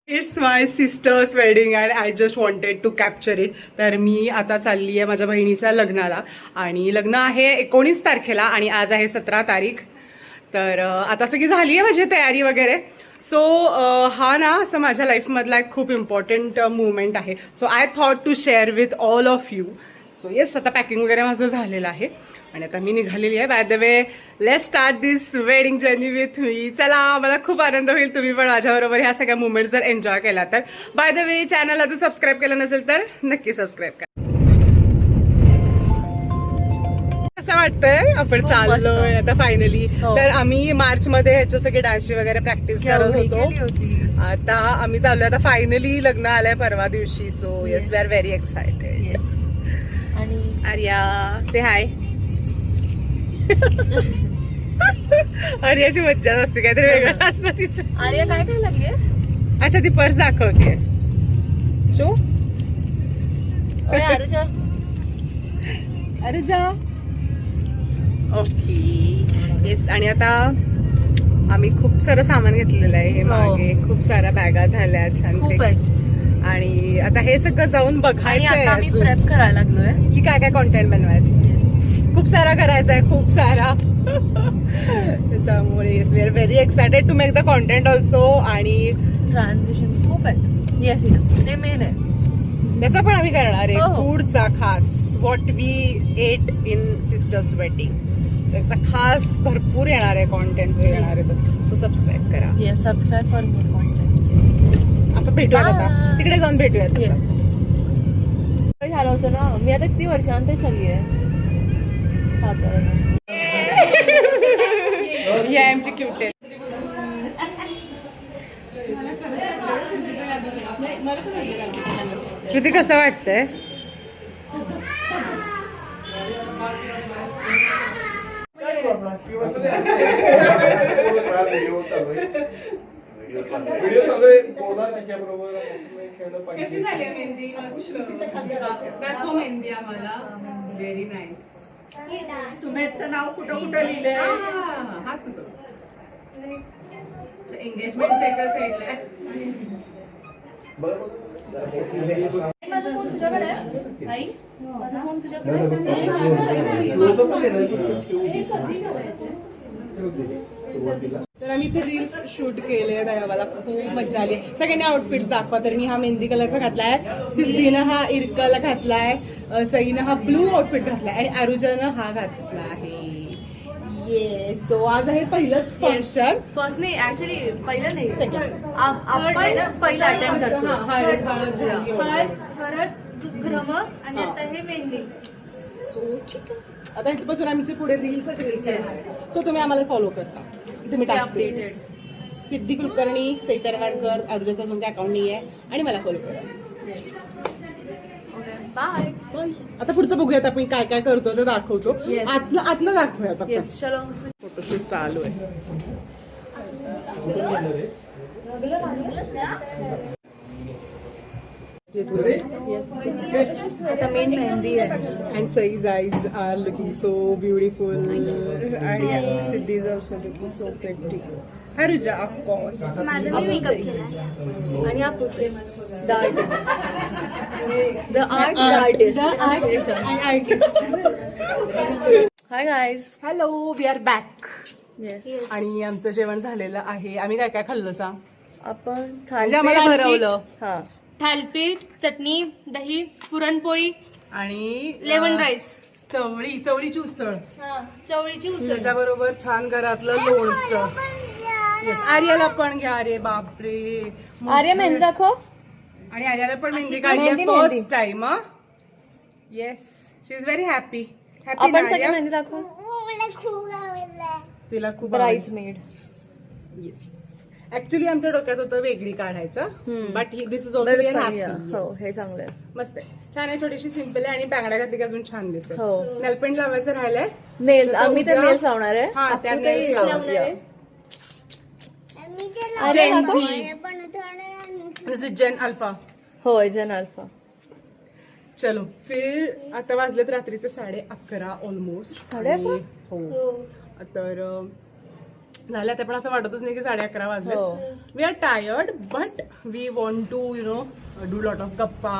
It's my sister's wedding and I just wanted to capture it. तर मी आता चालली आहे माझ्या बहिणीच्या लग्नाला आणि लग्न आहे 19 तारखेला आणि आज आहे 17 तारीख. तर आता सगळी झाली आहे माझी तयारी वगैरे. सो हा ना असं माझ्या लाईफमधला एक खूप इम्पॉर्टंट मुवमेंट आहे. So I thought to share with all of you. So yes, आता पॅकिंग वगैरे माझं झालेलं आहे आणि आता मी निघालेली आहे. By the way, let start this wedding journey with me. चला, मला खूप आनंद होईल तुम्ही पण माझ्याबरोबर ह्या सगळ्या मुवमेंट्स जर एन्जॉय केला तर. बाय द वे, चॅनलला जर सबस्क्राईब केलं नसेल तर नक्की सबस्क्राईब करा. असं वाटतंय आपण चाललोय आता फायनली. तर आम्ही मार्च मध्ये ह्याच्या सगळे डान्सची वगैरे प्रॅक्टिस करत होतो. आता आम्ही चाललोय, आता फायनली लग्न आलंय परवा दिवशी. So yes, we are very excited. आणि आर्या, से हाय. आर्याची मज्जा असते, काहीतरी वेगळंच असतं तिचं. आर्या काय काय लागलीस? अच्छा, ती पर्स दाखवते. शो आरुच्या अरे जा. Okay, yes. आणि आता आम्ही खूप सारं सामान घेतलेलं आहे. हे मागे खूप साऱ्या बॅगा झाल्या छान खूप आहेत. आणि आता हे सगळं जाऊन बघायचं आहे आम्ही अजून प्रेप करायला लागलोय की काय काय कॉन्टेंट बनवायचं. खूप सारा करायचा आहे, खूप सारा. त्याच्यामुळे yes, we are very excited to make the content also. आणि ट्रान्झिशन खूप आहेत. येस येस, ते मेन आहे. त्याचा पण आम्ही करणार आहे हो. फूडचा खास, what we ate in sister's wedding. त्याचा खास भरपूर येणार आहे कॉन्टेंट जो येणार आहे. सो सबस्क्राईब करा. Yes, subscribe for more content. आपण भेटूयात आता, तिकडे जाऊन भेटूयात. येस, झालं होतं ना. मी आता किती वर्षांनंतर चालली आहे साताऱ्याला. ही आहे आमची क्यूटेस्ट. श्रुती, कसं वाटतंय? कशी झाली मेहंदी? दाखव मेहंदी आम्हाला. Very nice. सुमेधचं नाव कुठं कुठं लिहिलंय? हा तुझं एंगेजमेंटचं एका साईडला आहे. माझा फोन तुझ्याकडे आहे आई? माझा फोन तुझ्याकडे तर आम्ही इथे रील्स शूट केले आणि आम्हाला खूप मजा आली. सगळ्यांनी आउटफिट्स दाखवा. तर मी हा मेहंदी कलरचा घातलाय, सिद्धीनं हा इरकल घातलाय, सईनं हा ब्लू आउटफिट घातलाय आणि आरुजानं हा घातला आहे. येस, सो आज आहे पहिलंच फंक्शन. फर्स्ट नाही, ऍक्च्युली पहिलं नाही, सेकंड. आपण पहिलं अटेंड करतो. घ्रम आणि आता हे मेहंदी. सो ठीक आहे, आता इथपासून आमचे पुढे रील्सच रील्स करणार. सो तुम्ही आम्हाला फॉलो करा. इथे मी Stay टाकते updated. सिद्धी कुलकर्णी, सई तरवाडकर, आरुजाचा अजून काही अकाउंट नाही आहे आणि मला फॉलो करा. बाय. बाय. आता पुढचं बघूयात आपण काय काय करतो ते दाखवतो. Yes. आतलं दाखवूयात आपण. येस, चलो. फोटोशूट चालू आहे. येस, आता मेन मेहंदी आहे. And Sai's eyes are looking so beautiful. And Siddhi is also looking so pretty. Haruja, of course. आणि हा पुतळे the artist, the artist. Hi guys. Hello, we are back. Yes, आणि आमचं जेवण झालेलं आहे. आम्ही काय काय खाल्लं सांग? आपण म्हणजे आम्हाला भरवलं. हा, थालपीठ, चटणी, दही, पुरणपोळी आणि लेमन राईस, चवळीची उसळ, चवळीची उसळ. त्याच्याबरोबर छान घरातलं लोणचं. येस, आर्याला पण घ्या. अरे बापरे. आर्या मेहंदी दाखव. आणि आर्याला पण मेहंदी काढली mehndi. First time. Yes, she is very happy. Happy आपण सगळी मेहंदी दाखव. तिला खूप ब्राइड्स मेड. येस, ऍक्च्युली आमच्या डोक्यात होतं वेगळी काढायचं, but this is also very happy. हो, हे चांगलं आहे. मस्त आहे, छान आहे. छोटीशी सिंपल आहे आणि बांगड्या घातली की अजून छान दिसेल. हो. नेलपेंट लावायचं राहिलंय. नेल्स, तर आम्ही तर उद्या- नेल्स लावणार आहे. हा, त्या आपू nails काही लावणार लावणार आहे. Gen Z. This is Gen Alpha. होय, जन अल्फा. चलो फिर आता वाजलेत रात्रीचे 11:30 ऑलमोस्ट. 11:30? हो, तर झाल्या ते पण असं वाटतच नाही की 11:30 वाजले. हो. We are tired but we want to you know do lot of गप्पा.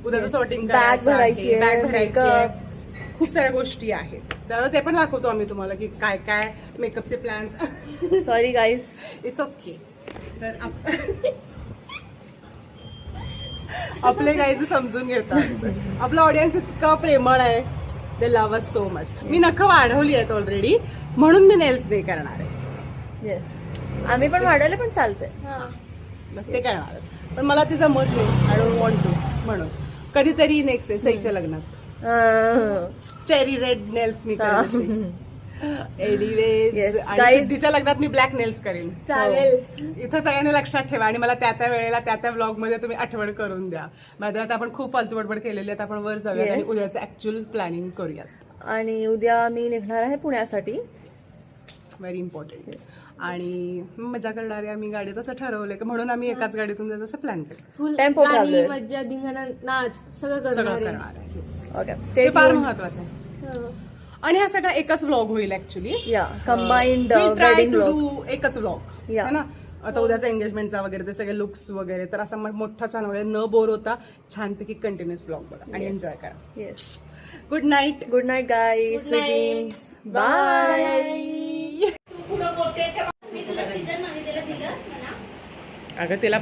उद्याचं सॉर्टिंग Bag भरायची आहे, बॅग भरायची आहे. makeup. खूप साऱ्या गोष्टी आहेत. तर ते पण दाखवतो आम्ही तुम्हाला की काय काय मेकअपचे plans. Sorry guys. It's okay. तर आपले गाईज समजून घेतात. आपलं ऑडियन्स इतकं प्रेमळ आहे. दे लव्ह अस सो मच. मी नखं वाढवली आहेत ऑलरेडी म्हणून मी नेल्स नाही करणार आहे. येस, आम्ही पण वाढवले पण चालतंय. ते करणार पण मला ते जमत नाही. I don't want to. म्हणून कधीतरी नेक्स्ट सईच्या लग्नात चेरी रेड नेल्स मी करेन. एनिवेज Yes, आणि guys. सिद्धीच्या लग्नात मी ब्लॅक नेल्स करेन. चालेल. इथं सगळ्यांनी लक्षात ठेवा आणि मला त्या वेळेला त्या ब्लॉग मध्ये तुम्ही आठवण करून द्या. माझ्या आता आपण खूप फालतू बडबड केलेली आहेत. आपण वर जाऊयात Yes. आणि उद्याचं ऍक्च्युअल प्लॅनिंग करूयात. आणि उद्या मी निघणार आहे पुण्यासाठी. Very important. आणि मजा करणारे आम्ही गाडीत असं ठरवलंय की म्हणून आम्ही एकाच गाडीतून जायचं असं प्लॅन केलं. फुल Tempo गाणी, traveler. मज्जा, धिंगाणा, नाच सगळं सगळं करणार आहे. करणार आहे. ओके, ते स्टे फार महत्वाचं आहे. हो. आणि हा सगळा एकच व्लॉग होईल ऍक्च्युली. या combined try wedding two vlog. Do एकच व्लॉग Yeah. है ना. आता उद्याचा एंगेजमेंटचा वगैरे ते सगळे लुक्स वगैरे तर असा मोठा छान वगैरे न बोर होता छानपैकी कंटिन्युअस ब्लॉग बघा आणि एन्जॉय करा. Yes. Good night. Good night guys. Sweet dreams. Bye. अगं तिला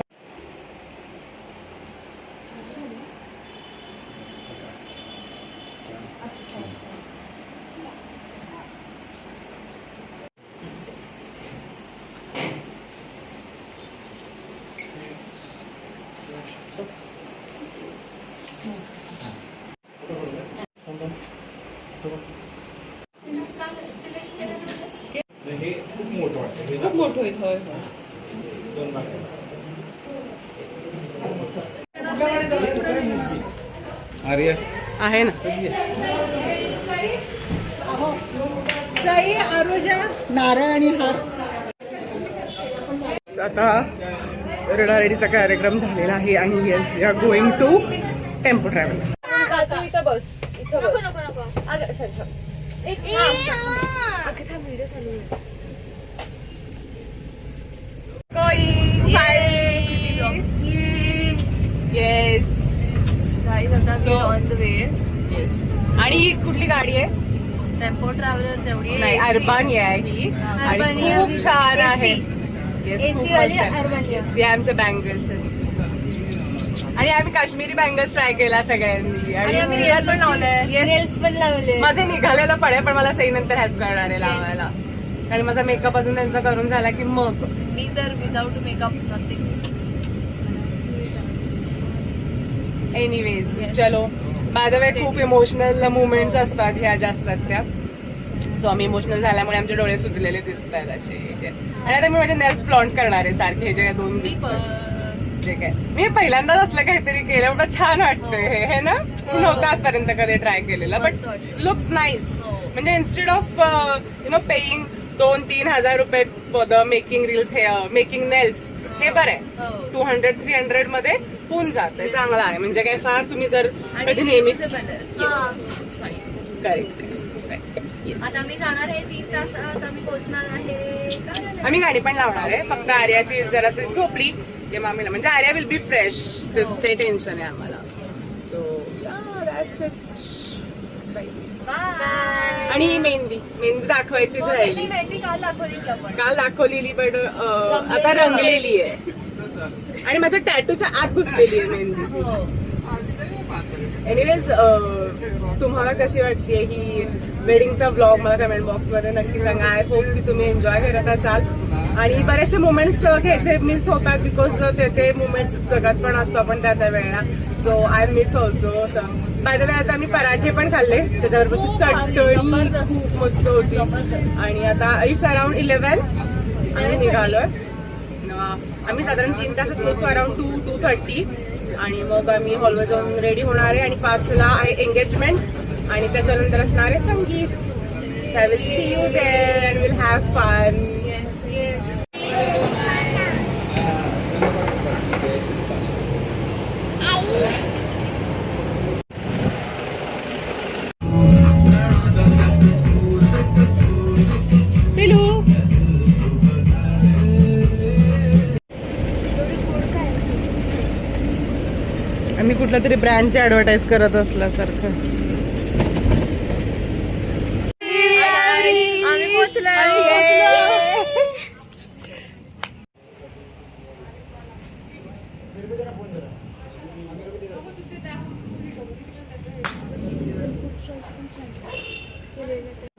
खूप मोठं होईल. होय होय. आर्या आहे ना. नारळ आणि हार. आता रडारेडीचा कार्यक्रम झालेला आहे आणि yes we are going to tempo travel. इथं बस. इथं नको बस. नको नको. अगं सर सर. अगं थांब, व्हिडिओ चालू आहे. येस. गाईज आता So- on the way. Yes. आणि ही कुठली गाडी आहे? टेम्पो ट्रॅव्हलर तेवढी नाही अर्बानी आहे ही आणि अर्बानी खूप आहे. छान आहे. AC. येस AC खूप वाली मस्त आहे. अर्बानी आहे. हे आमच्या बँगल्स आणि आम्ही काश्मीरी बँगल्स ट्राय केला सगळ्यांनी आणि आम्ही nails पण लावलंय. Yes. नेल्स पण लावले. माझे निघालेलं पण आहे पण मला सई नंतर हेल्प करणार आहे लावायला आणि माझा मेकअप अजून त्यांचा करून झाला की मग मी तर विदाउट मेकअप नथिंग. एनिवेज चलो. बाय द वे खूप इमोशनल मुवमेंट्स असतात ह्या ज्या असतात त्या. सो आम्ही इमोशनल झाल्यामुळे आमचे डोळे सुजलेले दिसत आहेत असे. आणि आता मी माझे नेल्स फ्लॉन्ट करणार आहे सारखे हे जे दोन जे काय मी पहिल्यांदाच असलं काहीतरी केलं पण छान वाटतंय हे ना. मी नव्हतं आजपर्यंत कधी ट्राय केलेलं बट लुक्स नाईस. म्हणजे instead of you know paying 2-3 हजार रुपये फॉर द मेकिंग रील्स हे मेकिंग नेल्स हे बरं आहे. 200-300 मध्ये होऊन जात आहे. चांगला आहे म्हणजे काय फार तुम्ही जर कधी नेहमी करेक्ट. आता मी जाणार आहे 3 तासात. आम्ही पोहोचणार आहे. आम्ही गाडी पण लावणार आहे. फक्त आर्याची जरा ती झोपली ते मामीला म्हणजे आर्या विल बी फ्रेश. ते टेन्शन आहे आम्हाला. So that's it. आणि ही मेहंदी दाखवायचीच राहिली. काल दाखवली आपण. काल दाखवलेली बट आता रंगलेली आहे आणि माझ्या टॅटूच्या आत घुसलेली आहे मेहंदी. एनिवेज तुम्हाला कशी वाटते ही वेडिंगचा व्लॉग मला कमेंट बॉक्स मध्ये नक्की सांगा. आय होप की तुम्ही एन्जॉय करत असाल आणि बरेचसे मुमेंट्स घ्यायचे मिस होतात बिकॉज ते मुमेंट्स जगत पण असतो आपण त्या वेळेला. So I miss also. Bye the वे आज आम्ही पराठे पण खाल्ले त्याच्याबरोबर चटणी खूप मस्त होती. आणि आता इट्स अराउंड 11 आम्ही निघालोय. आम्ही साधारण 3 तासात पोहोचू अराउंड 2-2:30 आणि मग आम्ही हॉलवर जाऊन रेडी होणार आहे आणि 5ला आहे एंगेजमेंट आणि त्याच्यानंतर असणार आहे sangeet. So I will see you there and will have fun. पिलू मी कुठल्या तरी ब्रँडची ऍडव्हर्टाईज करत असल्यासारखं. आम्ही पोहोचलो.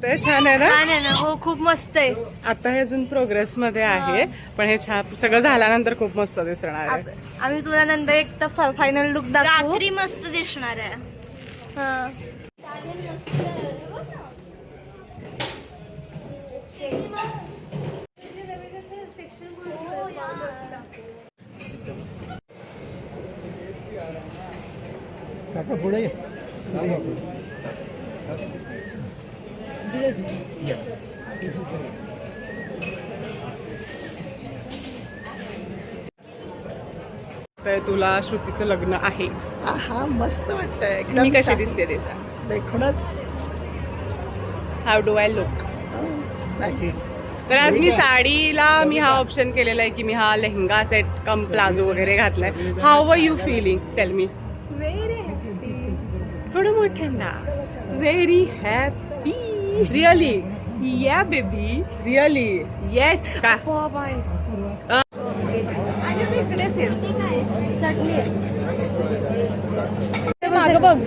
ते छान आहे ना. छान आहे ना. हो खूप मस्त आहे. आता हे अजून प्रोग्रेस मध्ये आहे, पण हे छान सगळं झाल्यानंतर खूप मस्त दिसणार आहे. आम्ही तुला नंतर एक तर फायनल लुक दाखवू. रात्री मस्त दिसणार आहे. हा. तर तुला श्रुतीचं लग्न आहे. हा मस्त वाटतंय मी कशी दिसते ते सांग. देखूनच हाऊ डू आय लुक. तर आज मी साडीला हा ऑप्शन केलेला आहे की मी हा लेहंगा सेट कम प्लाझो वगैरे घातलाय. How are you feeling, tell me. Very happy. थोडं मोठ्यांदा. Very happy. रिअली. या बेबी. रिअली. येस का. चटणी आहे. मागं बघ.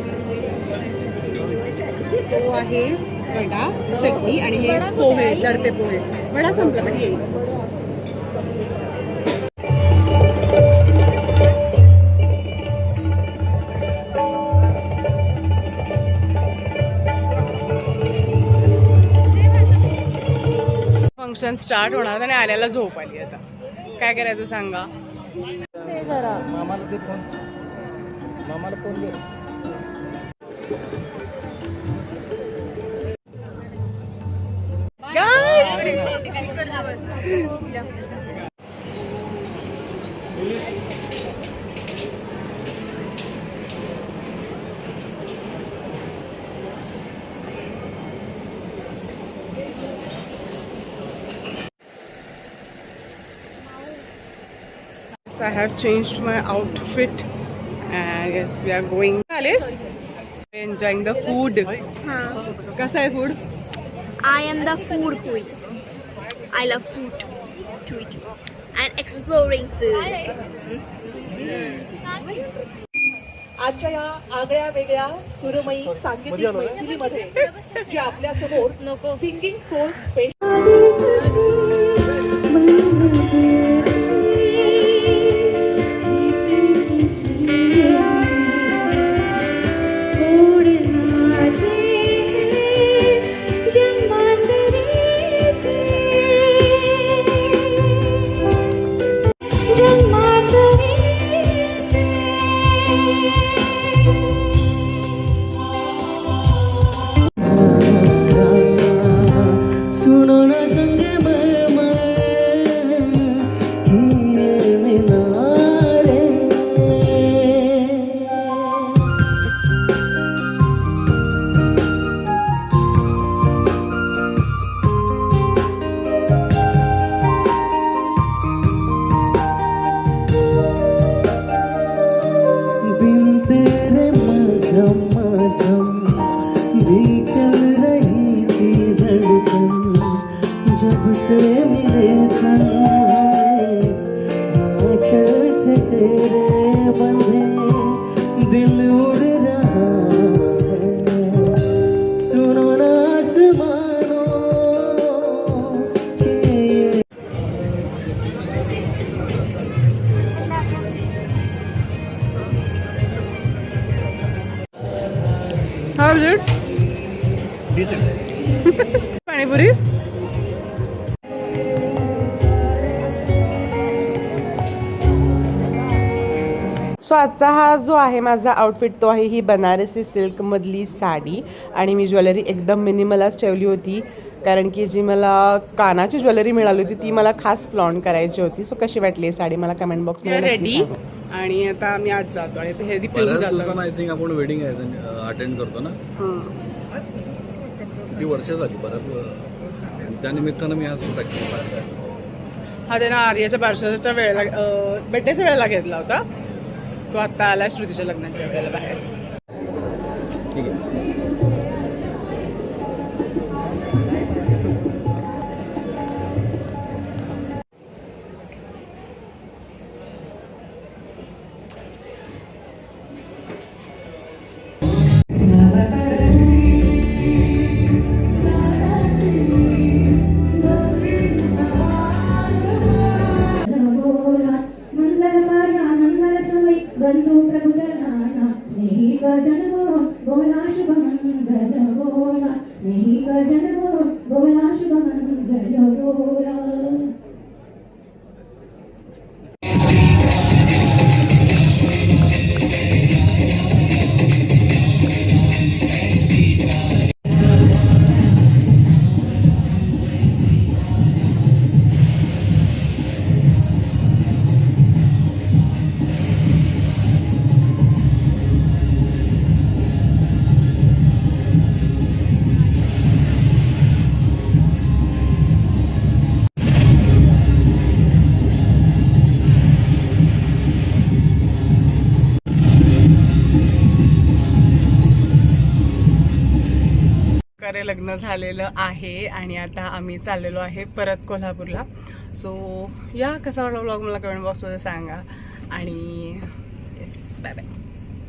सो आहे वडा, चटणी आणि हे पोहे, दडपे पोहे. वडा संपला पण येईल. फंक्शन स्टार्ट होणार आणि आल्याला झोप आली. आता काय करायचं सांगा. ते जरा मामाला दे फोन. मामाला phone they. I have changed my outfit and yes, we are going. Alice, enjoying the food. Kasa hai food? I am the food queen. I love food to eat and exploring food. आजच्या या आगळ्या वेगळ्या सुरमयी सांगीतिक मैफिलीमध्ये जे आपल्या समोर singing soul special How is it? Panipuri. So आजचा हा जो आहे माझा आउटफिट तो आहे ही बनारसी सिल्कमधली साडी आणि मी ज्वेलरी एकदम मिनिमलच ठेवली होती कारण की जी मला कानाची ज्वेलरी मिळाली होती ती मला खास फ्लॉन्ट करायची होती. सो कशी वाटली साडी मला कमेंट बॉक्समध्ये रेडी. आणि आता मी आज जातो आणि ते हेल्दी पिऊन जातो. आय थिंक आपण वेडिंग अटेंड करतो ना. किती वर्ष झाली परत त्या निमित्तानं मी हा सूट ॲक्च्युली हा त्यांना आर्याच्या बारशाच्या वेळेला बड्डेच्या वेळेला घेतला होता. तो आत्ता आला श्रुतीच्या लग्नाच्या वेळेला बाहेर. ठीक आहे. बंधू प्रभु चरणाना स्नेही जन बोला शुभ मंगल बोला स्नेही जन बोला शुभ मंगल बोला. प्रकारे लग्न झालेलं आहे आणि आता आम्ही चाललेलो आहे परत कोल्हापूरला. सो या कसा वाटला व्लॉग मला कमेंट बॉक्समध्ये सांगा आणि येस बाय बाय.